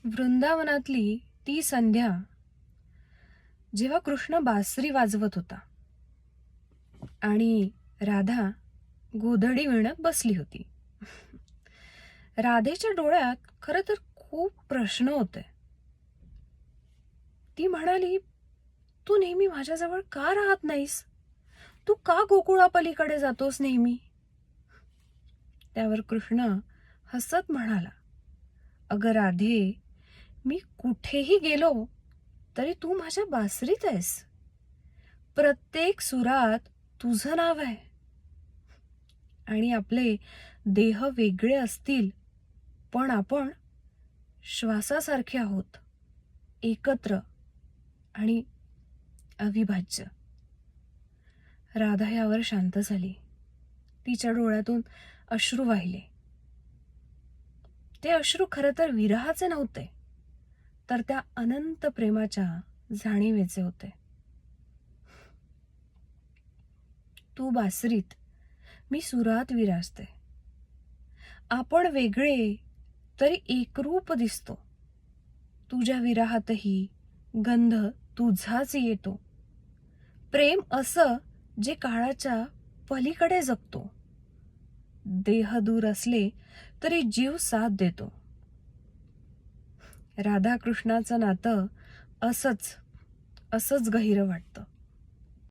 वृंदावनातली ती संध्या जेव्हा कृष्ण बासरी वाजवत होता आणि राधा गोधडी विणत बसली होती. राधेच्या डोळ्यात खरं तर खूप प्रश्न होते. ती म्हणाली, तू नेहमी माझ्याजवळ का राहत नाहीस? तू का गोकुळापलीकडे जातोस नेहमी? त्यावर कृष्ण हसत म्हणाला, अगं राधे, मी कुठेही गेलो तरी तू माझ्या बासरीत आहेस. प्रत्येक सुरात तुझं नाव आहे. आणि आपले देह वेगळे असतील पण आपण श्वासासारखे आहोत, एकत्र आणि अविभाज्य. राधा यावर शांत झाली. तिच्या डोळ्यातून अश्रू वाहिले. ते अश्रू खरं तर विरहाचे नव्हते, तर त्या अनंत प्रेमाच्या जाणीवेचे होते. तू बासरीत, मी सुरात विराजते. आपण वेगळे तरी एकरूप दिसतो. तुझ्या विरहातही गंध तुझाच येतो. प्रेम असं जे काळाच्या पलीकडे जगतो. देह दूर असले तरी जीव साथ देतो. राधाकृष्णाचं नातं असंच गहिरं वाटतं.